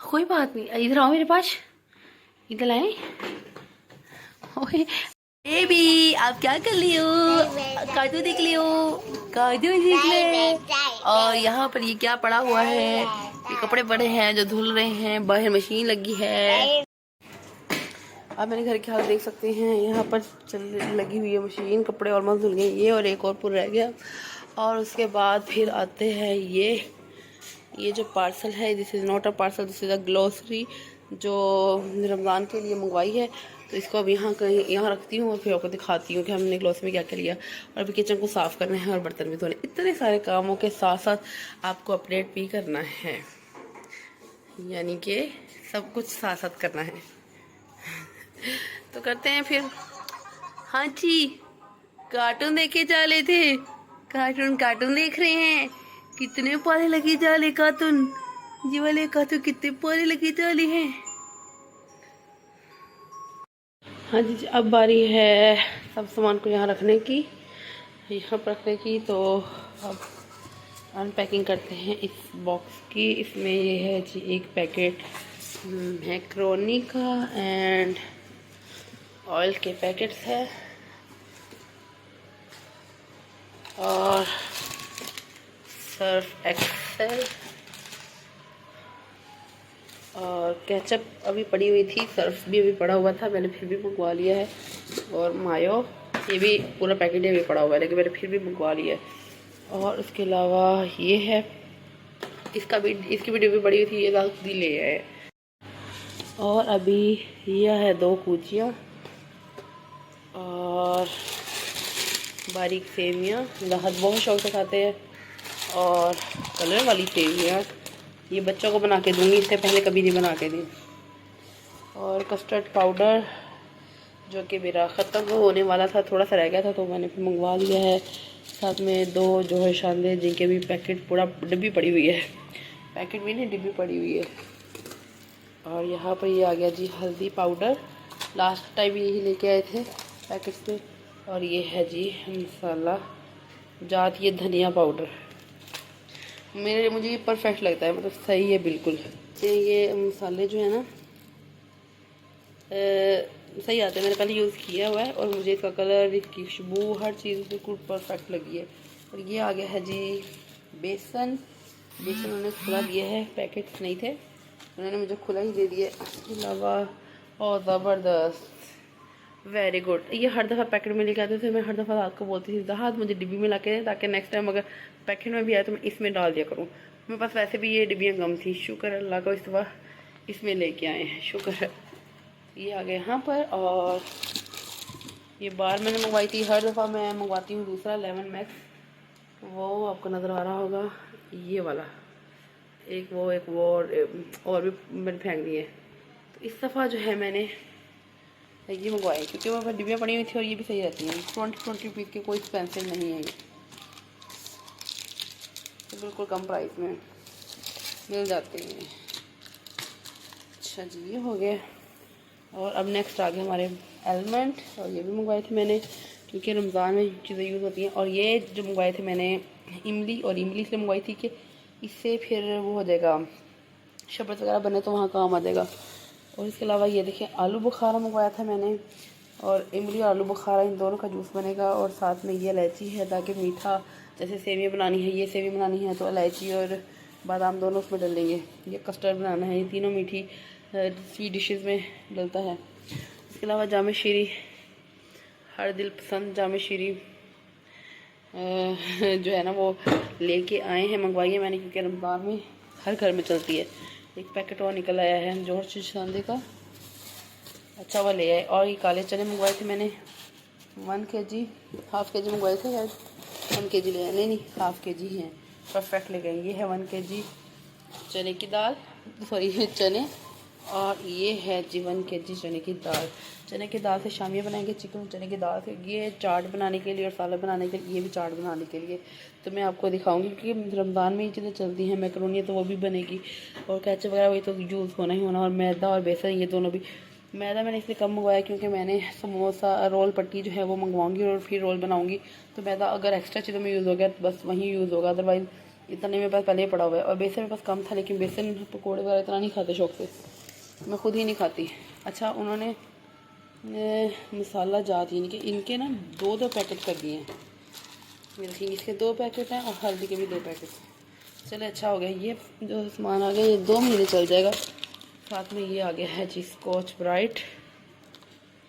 कोई बात नहीं, इधर आओ मेरे पास, इधर आए। ओए बेबी, आप क्या कर रही हो? कार्टून देख लियो, कार्टून देख ले। और यहाँ पर ये क्या पड़ा हुआ है? ये कपड़े पड़े हैं जो धुल रहे हैं, बाहर मशीन लगी है। आप मेरे घर के हाल देख सकते हैं, यहाँ पर लगी हुई है मशीन, कपड़े ऑलमोस्ट धुल गए ये, और एक और पूरा रह गया। और उसके बाद फिर आते हैं ये जो पार्सल है, this is not a parcel, this is a grocery जो रमज़ान के लिए मंगवाई है। तो इसको अब यहाँ रखती हूँ और फिर आपको दिखाती हूँ कि हमने ग्लोसरी में क्या क्या लिया। और अभी किचन को साफ़ करना है और बर्तन भी धोने, इतने सारे कामों के साथ साथ आपको अपडेट भी करना है, यानी कि सब कुछ साथ साथ करना है। तो करते हैं फिर। हाँ जी, कार्टून देखे जा रहे थे, कार्टून देख रहे हैं। कितने प्यारे लगे जा रहे कार्टून, ये वाले कार्टून कितने प्यारे लगे जा रहे हैं। हाँ जी, अब बारी है सब सामान को यहाँ रखने की, यहाँ पर रखने की। तो अब अनपैकिंग करते हैं इस बॉक्स की। इसमें ये है जी एक पैकेट मैक्रोनी का एंड ऑयल के पैकेट्स है, और सर्फ एक्सेल, और केचप अभी पड़ी हुई थी, सर्फ भी अभी पड़ा हुआ था, मैंने फिर भी मंगवा लिया है। और मायो, ये भी पूरा पैकेट अभी पड़ा हुआ है लेकिन मैंने फिर भी मंगवा लिया है। और उसके अलावा ये है, इसकी भी डिब्बी पड़ी हुई थी, ये जल्दी ले आए। और अभी यह है 2 कुचियाँ और बारीक सेवियाँ, राहत बहुत शौक से खाते हैं। और कलर वाली सेवियाँ, ये बच्चों को बना के दूंगी, इससे पहले कभी नहीं बना के दी। और कस्टर्ड पाउडर जो कि मेरा ख़त्म होने वाला था, थोड़ा सा रह गया था तो मैंने फिर मंगवा लिया है। साथ में 2 जो है शानदे, जिनके भी पैकेट पूरा डिब्बी पड़ी हुई है, पैकेट भी नहीं डिब्बी पड़ी हुई है। और यहाँ पर ये आ गया जी हल्दी पाउडर, लास्ट टाइम यही लेके आए थे पैकेट में। और ये है जी मसाला जात, ये धनिया पाउडर, मुझे ये परफेक्ट लगता है, मतलब सही है बिल्कुल। ये मसाले जो है ना सही आते हैं, मैंने पहले यूज़ किया हुआ है और मुझे इसका कलर, इसकी खुशबू, हर चीज़ बिल्कुल परफेक्ट लगी है। और ये आ गया है जी बेसन उन्होंने खुला दिया है, पैकेट्स नहीं थे, उन्होंने मुझे खुला ही दे दिया। इसके अलावा और ज़बरदस्त, वेरी गुड, ये हर दफ़ा पैकेट में लेके आते थे, मैं हर दफ़ा आपको बोलती थी जहाँ मुझे डिब्बी में ला के दें, ताकि नेक्स्ट टाइम अगर पैकेट में भी आए तो मैं इसमें डाल दिया करूँ। मेरे पास वैसे भी ये डिब्बियाँ कम थी, शुक्र अल्लाह का इस दफ़ा इसमें लेके आए हैं, शुक्र है। ये आ गए यहाँ पर। और ये बार मैंने मंगवाई थी, हर दफ़ा मैं मंगवाती हूँ दूसरा लेमन मैक्स, वो आपको नज़र आ रहा होगा, ये वाला एक वो और भी मैंने फेंक दिए। तो इस दफ़ा जो है मैंने ये मंगवाए, क्योंकि वहाँ पर डिब्बियाँ पड़ी हुई थी और ये भी सही रहती हैं, 20 रुपीज़ के, कोई एक्सपेंसिव नहीं है ये, तो बिल्कुल कम प्राइस में मिल जाते हैं। अच्छा जी, ये हो गया। और अब नेक्स्ट आ गए हमारे एलमंड, और ये भी मंगवाए थे मैंने क्योंकि रमज़ान में चीज़ें यूज़ होती हैं। और ये जो मंगवाए थे मैंने इमली, और इमली इसलिए मंगवाई थी कि इससे फिर वो हो जाएगा, शरबत वगैरह बने तो वहाँ काम आ जाएगा। और इसके अलावा ये देखिए आलू बुखारा मंगवाया था मैंने, और इमली और आलू बुखारा इन दोनों का जूस बनेगा। और साथ में ये इलायची है, ताकि मीठा, जैसे सेवियाँ बनानी है, ये सेवियाँ बनानी है तो इलायची और बादाम दोनों उसमें डलेंगे। ये कस्टर्ड बनाना है, ये तीनों मीठी स्वीट डिशेस में डलता है। इसके अलावा जामे शीरी, हर दिल पसंद जामे शीरी जो है ना वो लेके आए हैं, मंगवाई है मैंने, क्योंकि रमज़ान में हर घर में चलती है। एक पैकेट और निकल आया है जॉर्ज शांदे का, अच्छा वो ले आए। और ये काले चने मंगवाए थे मैंने 1 kg, हाफ़ के जी मंगवाए थे यार, 1 kg ले आए, नहीं हाफ़ के जी हैं, परफेक्ट ले गए। ये है 1 kg चने की दाल, सॉरी चने, और ये है जी 1 kg चने की दाल। चने की दाल से शामियाँ बनाएंगे चिकन, चने की दाल से ये चाट बनाने के लिए और सालन बनाने के लिए, ये भी चाट बनाने के लिए तो मैं आपको दिखाऊंगी, क्योंकि रमज़ान में ये चीज़ें चलती हैं। मैकरोनी तो वो भी बनेगी, और केचप वगैरह वही तो यूज़ होना ही होना। और मैदा और बेसन ये दोनों भी, मैदा मैंने इसलिए कम मंगवाया क्योंकि मैंने समोसा रोल पट्टी जो है वो मंगवाऊंगी और फिर रोल बनाऊंगी, तो मैदा अगर एक्स्ट्रा चीज़ों में यूज़ हो गया तो बस वहीं यूज़ होगा, अदरवाइज़ इतना नहीं मेरे पास पहले ही पड़ा हुआ है। और बेसन मेरे पास कम था, लेकिन बेसन पकौड़े वगैरह इतना नहीं खाते शौक से, मैं खुद ही नहीं खाती। अच्छा उन्होंने मसाला जात यानी कि इनके ना 2 पैकेट कर दिए हैं। देखिए इसके 2 पैकेट हैं और हल्दी के भी 2 पैकेट। चले अच्छा हो गया, ये जो सामान आ गया ये 2 महीने चल जाएगा। साथ में ये आ गया है जी स्कॉच ब्राइट,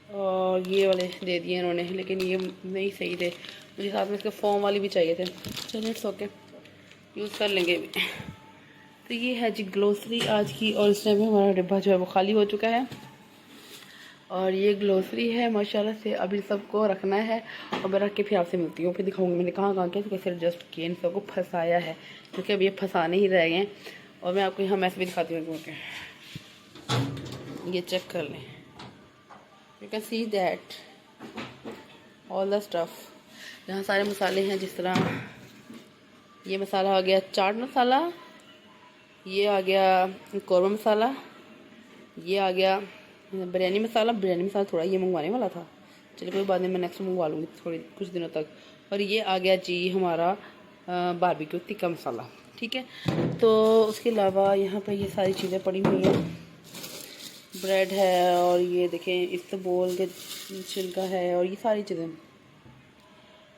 और ये वाले दे दिए इन्होंने, लेकिन ये नहीं सही थे, मुझे साथ में इसके फोम वाली भी चाहिए थे। चलिए इट्स ओके, यूज़ कर लेंगे भी। तो ये है जी ग्लोसरी आज की, और इस टाइम हमारा डिब्बा जो है वो खाली हो चुका है। और ये ग्लोसरी है माशाल्लाह से, अभी सबको रखना है और मैं रख के फिर आपसे मिलती हूँ, फिर दिखाऊंगी मैंने कहाँ कैसे एडजस्ट किए, इन सबको फंसाया है, क्योंकि अब ये फंसाने ही रह गए। और मैं आपको यहाँ मैस भी दिखाती हूँ, ये चेक कर लें, you can see that all the stuff. यहाँ सारे मसाले हैं, जिस तरह ये मसाला आ गया चाट मसाला, ये आ गया कौरमा मसाला, ये आ गया बिरयानी मसाला थोड़ा ये मंगवाने वाला था, चलिए कोई बात नहीं, मैं नेक्स्ट मंगवा लूँगी थोड़ी कुछ दिनों तक। और ये आ गया जी हमारा बारबेक्यू टिक्का मसाला, ठीक है। तो उसके अलावा यहाँ पर ये सारी चीज़ें पड़ी हुई हैं, ब्रेड है, और ये देखें इस्तबोल के छिलका है, और ये सारी चीज़ें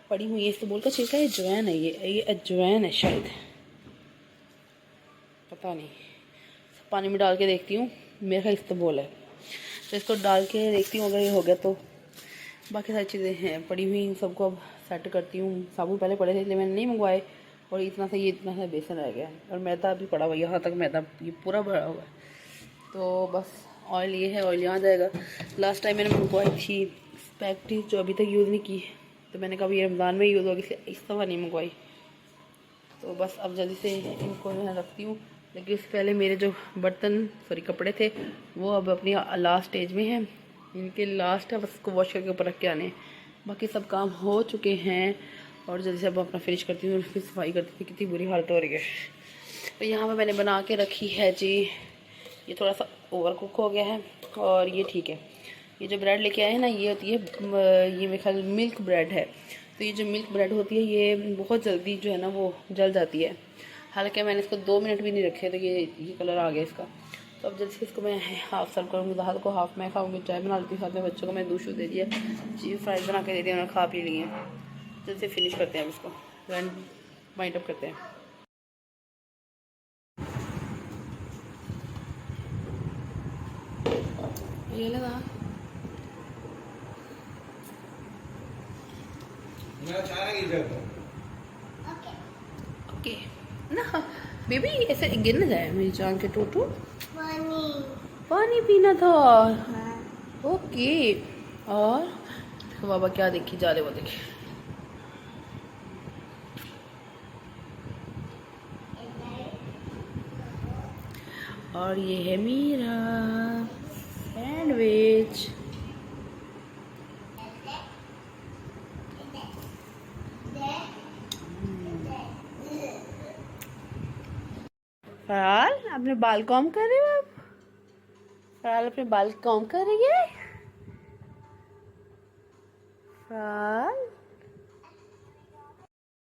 पड़ी हुई है। इस्तबोल का छिलका है, अजवाइन है, ये अजवाइन है शायद, पता नहीं, पानी में डाल के देखती हूँ, मेरा ख्याल इस्तबोल है, तो इसको डाल के देखती हूँ, अगर ये हो गया तो। बाकी सारी चीज़ें हैं पड़ी हुई, इन सबको अब सेट करती हूँ। साबुन पहले पड़े थे इसलिए मैंने नहीं मंगवाए, और इतना सा बेसन रह गया, और मैदा भी पड़ा हुआ, यहाँ तक मैदा ये पूरा भरा हुआ है। तो बस ऑयल ये है, ऑयल यहाँ जाएगा। लास्ट टाइम मैंने मंगवाई थी स्पैगेटी जो अभी तक यूज़ नहीं की, तो मैंने कहा ये रमज़ान में यूज़ होगी, इस दफ़ा नहीं मंगवाई। तो बस अब जल्दी से इनको मैं रखती हूँ, लेकिन उससे पहले मेरे जो कपड़े थे वो अब अपनी लास्ट स्टेज में हैं, इनके लास्ट है, बस इसको वॉश करके ऊपर रख के आने। बाकी सब काम हो चुके हैं, और जल्दी से अब अपना फिनिश करती हूँ, फिर सफाई करती थी, कितनी बुरी हालत हो रही है। तो यहाँ पर मैंने बना के रखी है जी, ये थोड़ा सा ओवर कुक हो गया है, और ये ठीक है। ये जो ब्रेड लेके आए हैं ना, ये होती है ये मेरे ख्याल मिल्क ब्रेड है। तो ये जो मिल्क ब्रेड होती है ये बहुत जल्दी जो है ना वो जल जाती है, हालांकि मैंने इसको 2 मिनट भी नहीं रखे, तो ये कलर आ गया इसका। तो अब जल्दी से इसको मैं हाफ़ सर्व करूँगी, दाल को हाफ़ मैं खाऊँगी, चाय बना लेती हूँ, साथ में बच्चों को मैं दूध दे दिया, चीज़ फ्राइज बना के दे दिया, उन्होंने खा पी लिए। जल्दी से फिनिश करते हैं अब इसको, वाइंड अप करते हैं। ये लगा ओके ना बेबी, ऐसे गिर ना जाए मेरी जान के टोटो। पानी पीना था, ओके। और तो बाबा क्या देखी जा रहे, वो देखिए और ये है मेरा सैंडविच। फराल अपने बाल कॉम कर रही हो आप? फराल अपने बाल कॉम कर रही है? फराल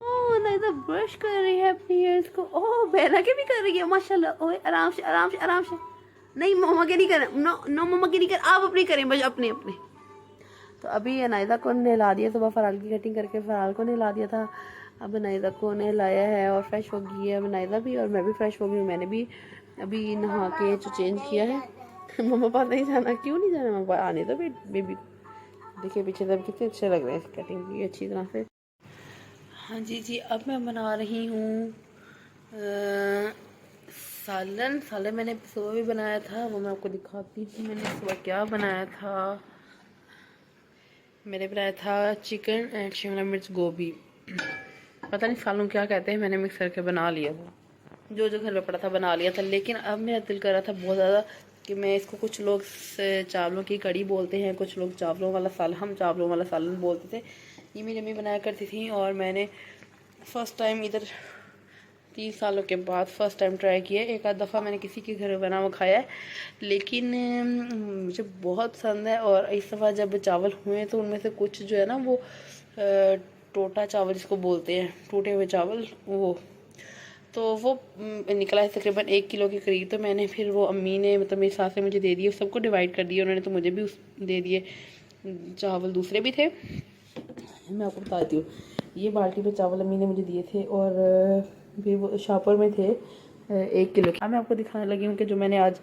ओह नहीं तो ब्रश कर रही है अपनी हेयर्स को। ओह बहना के भी कर रही है माशाल्लाह। ओए आराम से आराम से आराम से, नहीं मम्मा के नहीं करें, नो नो मम्मा के नहीं कर, आप अपनी करें बस अपने अपने। तो अभी अनायदा को नहला दिया, सुबह फराल की कटिंग करके फराल को नहला दिया था, अब अनायदा को नहलाया है और फ्रेश हो गई है अब अनायदा भी, और मैं भी फ्रेश हो गई हूँ। मैंने भी अभी नहा के जो चेंज किया है। मम्मा पास नहीं जाना, क्यों नहीं जाना मम्मा पास, आने तो बेबी। देखिए पीछे सब कितने अच्छे लग रहे हैं कटिंग की अच्छी तरह से। हाँ जी जी, अब मैं बना रही हूँ सालन मैंने सुबह भी बनाया था, वो मैं आपको दिखाती हूँ मैंने सुबह क्या बनाया था। मैंने बनाया था चिकन एंड शिमला मिर्च गोभी, पता नहीं सालों क्या कहते हैं, मैंने मिक्स करके बना लिया था, जो घर में पड़ा था बना लिया था। लेकिन अब मेरा दिल कर रहा था बहुत ज़्यादा कि मैं इसको, कुछ लोग चावलों की कड़ी बोलते हैं, कुछ लोग चावलों वाला सालन, हम चावलों वाला सालन बोलते थे। ये मेरी अम्मी बनाया करती थी, और मैंने फ़र्स्ट टाइम इधर 30 सालों के बाद फ़र्स्ट टाइम ट्राई किया। एक आध दफ़ा मैंने किसी के घर में बना हुआ खाया है, लेकिन मुझे बहुत पसंद है। और इस दफ़ा जब चावल हुए तो उनमें से कुछ जो है ना वो टोटा चावल जिसको बोलते हैं, टूटे हुए चावल, वो तो वो निकला है तकरीबन 1 किलो के करीब। तो मैंने फिर वो अम्मी ने मतलब मेरी सास ने मुझे दे दिए, सबको डिवाइड कर दिए उन्होंने, तो मुझे भी दे दिए। चावल दूसरे भी थे, मैं आपको बताती हूँ। ये बाल्टी में चावल अम्मी ने मुझे दिए थे और फिर वो शापर में थे 1 किलो के। मैं आपको दिखाने लगी हूँ कि जो मैंने आज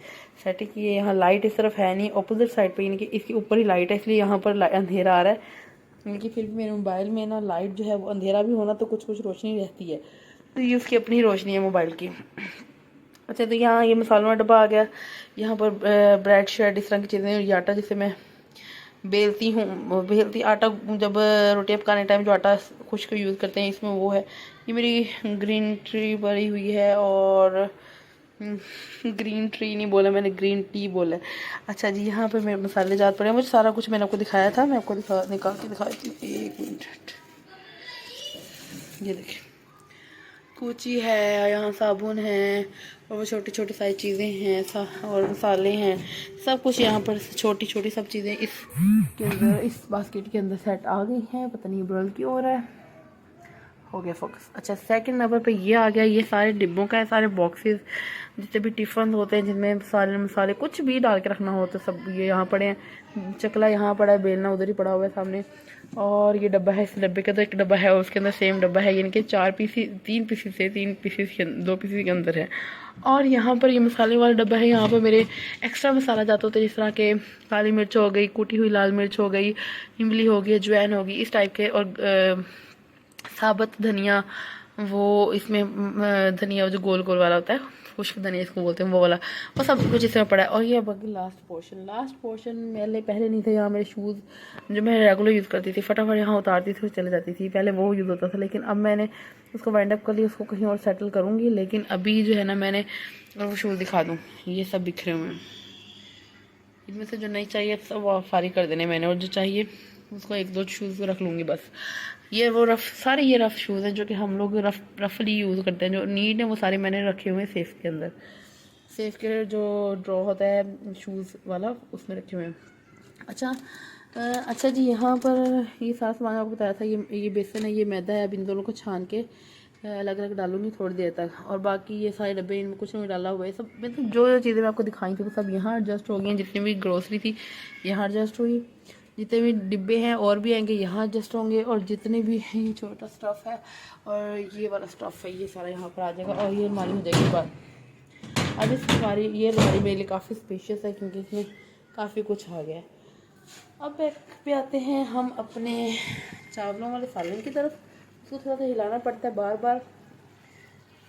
सेटिंग की है, यहाँ लाइट इस तरफ है नहीं, अपोजिट साइड पे, यानी कि इसके ऊपर ही लाइट है, इसलिए यहाँ पर अंधेरा आ रहा है। लेकिन फिर भी मेरे मोबाइल में ना लाइट जो है वो अंधेरा भी होना तो कुछ कुछ रोशनी रहती है, तो ये उसकी अपनी ही रोशनी है मोबाइल की। अच्छा, तो यहाँ ये मसालों का डब्बा आ गया। यहाँ पर ब्रेड शेड इस तरह की चीज़ें, ये आटा जिसे मैं बेलती बेलती आटा, जब रोटियाँ पकाने टाइम जो आटा खुश्क यूज़ करते हैं, इसमें वो है। ये मेरी ग्रीन ट्री भरी हुई है, और ग्रीन ट्री नहीं बोला मैंने, ग्रीन टी बोला। अच्छा जी, यहाँ पे मेरे मसाले जात पड़े हैं। मुझे सारा कुछ मैंने आपको दिखाया था, मैं आपको निकाल के दिखाती हूँ, 1 मिनट। ये देखिए, कूची है, यहाँ साबुन है, और वो छोटी छोटी सारी चीज़ें हैं, और मसाले हैं, सब कुछ यहाँ पर छोटी छोटी सब चीज़ें इस के अंदर, इस बास्केट के अंदर सेट आ गई हैं। पता नहीं ब्रल की हो रहा है, हो गया फोकस। अच्छा, सेकंड नंबर पे ये आ गया। ये सारे डिब्बों का है, सारे बॉक्सेस, जितने भी टिफ़न होते हैं जिनमें सारे मसाले कुछ भी डाल के रखना हो, तो सब ये यहाँ पड़े हैं। चकला यहाँ पड़ा है, बेलना उधर ही पड़ा हुआ है सामने, और ये डब्बा है, इस डब्बे के अंदर एक डब्बा है, और उसके अंदर सेम डब्बा है, यानी कि 3 पीसीस है, 2 पीसीस के अंदर है। और यहाँ पर ये मसाले वाला डब्बा है, यहाँ पर मेरे एक्स्ट्रा मसाला जाते होते हैं, जिस तरह के काली मिर्च हो गई, कुटी हुई लाल मिर्च हो गई, इमली हो गई, अजवाइन होगी, इस टाइप के, और साबुत धनिया, वो इसमें धनिया जो गोल गोल वाला होता है, खुश्क धनिया इसको बोलते हैं, वो वाला, वो सब कुछ इसमें पड़ा है। और ये बाकी लास्ट पोर्शन मेरे पहले नहीं था। यहाँ मेरे शूज़ जो मैं रेगुलर यूज़ करती थी, फटाफट यहाँ उतारती थी और चले जाती थी, पहले वो यूज़ होता था, लेकिन अब मैंने उसको वाइंड अप कर लिया, उसको कहीं और सेटल करूँगी। लेकिन अभी जो है ना, मैंने वो शूज़ दिखा दूँ, ये सब बिखरे हुए हैं, इनमें से जो नहीं चाहिए सब वो फारी कर देने मैंने, और जो चाहिए उसको 1-2 शूज़ रख लूँगी बस। ये वो सारे ये रफ़ शूज़ हैं जो कि हम लोग रफली यूज़ करते हैं। जो नीड है वो सारे मैंने रखे हुए हैं सेफ़ के अंदर, सेफ़ के जो ड्रॉ होता है शूज़ वाला, उसमें रखे हुए हैं। अच्छा जी, यहाँ पर ये सारा सामान आपको बताया था, ये बेसन है, ये मैदा है। अब इन दोनों को छान के अलग अलग डालूंगी थोड़ी देर तक, और बाकी ये सारे डब्बे, इनमें कुछ नहीं डाला हुआ है। सब मतलब जो चीज़ें मैं आपको दिखाई थी वो सब यहाँ एडजस्ट हो गई हैं। जितनी भी ग्रोसरी थी यहाँ एडजस्ट हुई, जितने भी डिब्बे हैं और भी आएंगे यहाँ एडजस्ट होंगे, और जितने भी हैं, ये छोटा स्टफ़ है और ये वाला स्टफ़ है, ये सारा यहाँ पर आ जाएगा, और ये अलमारी हो जाएगी बाद। अब इस ये अलमारी मेरे लिए काफ़ी स्पेशियस है, क्योंकि इसमें काफ़ी कुछ आ गया है। अब बैक पे आते हैं हम अपने चावलों वाले सालन की तरफ। उसको थोड़ा सा हिलाना पड़ता है बार बार।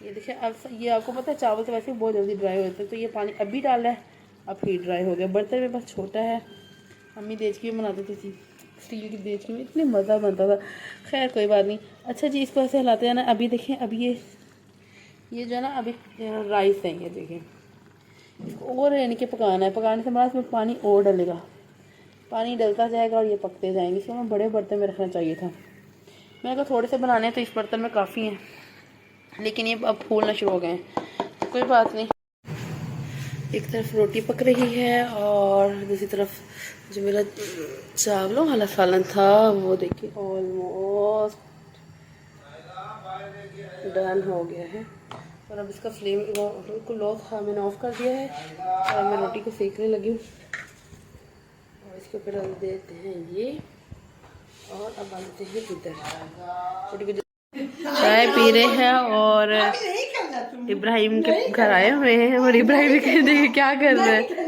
ये देखिए, अब ये आपको पता है चावल तो वैसे बहुत जल्दी ड्राई होते हैं, तो ये पानी अभी डाला है, अब फिर ड्राई हो गया। बर्तन में बस छोटा है, मम्मी देचकी में बनाती थी, स्टील की देचकी में, इतनी मज़ा बनता था। खैर कोई बात नहीं। अच्छा जी, इसको ऐसे हिलाते हैं ना। अभी देखें, अभी ये जो है ना, अभी राइस है, ये देखें, इसको और यानी कि पकाना है। पकाने से हमारा इसमें पानी और डलेगा, पानी डलता जाएगा और ये पकते जाएंगे। इसको हमें बड़े बर्तन में रखना चाहिए था। मैंने कहा थोड़े से बनाने हैं तो इस बर्तन में काफ़ी हैं, लेकिन ये अब फूलना शुरू हो गए हैं। कोई बात नहीं। एक तरफ रोटी पक रही है और दूसरी तरफ जो मेरा चावलों वाला सालन था वो देखिए ऑलमोस्ट डन हो गया है। और अब इसका फ्लेम बिल्कुल लो था, मैंने ऑफ कर दिया है और मैं रोटी को सेकने लगी हूँ। और इसके ऊपर डाल देते हैं ये, और अब डालते हैं इधर रोटी को। चाय पी रहे हैं और इब्राहिम के घर आए हुए हैं, और इब्राहिम देखिए क्या कर रहे हैं।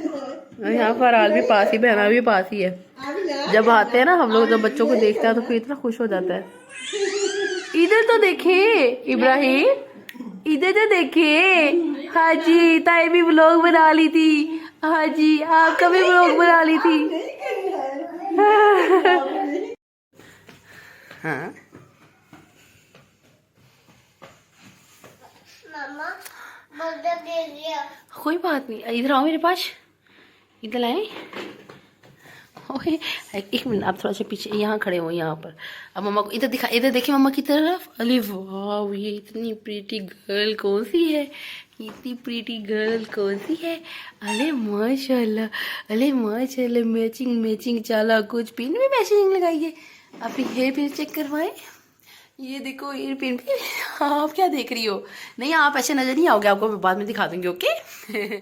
यहाँ पर आल भी पास ही, बहना भी पास ही है। जब आते हैं ना हम लोग, जब बच्चों को देखते हैं तो फिर इतना खुश हो जाता है। इधर तो देखिए इब्राहिम, इधर तो देखिए। हाँ जी, ताई भी व्लॉग बना ली थी। हाँ जी, आपका भी व्लॉग बना ली थी। हाँ कोई बात नहीं, इधर आओ मेरे पास, इधर आए। ओए एक मिनट, आप थोड़ा सा पीछे यहाँ खड़े हो, यहाँ पर। अब मम्मा को इधर दिखा, इधर देखिए मम्मा की तरफ। अरे वाह, ये इतनी प्रीटी गर्ल कौन सी है, इतनी प्रीटी गर्ल कौन सी है। अरे माशाल्लाह, अरे माशाल्लाह, मैचिंग चाला कुछ, पिन में मैचिंग लगाइए। आप हेयर पिन चेक करवाएं, ये देखो ये पेन पे। आप क्या देख रही हो? नहीं आप ऐसे नजर नहीं आओगे, आपको मैं बाद में दिखा दूंगी, ओके।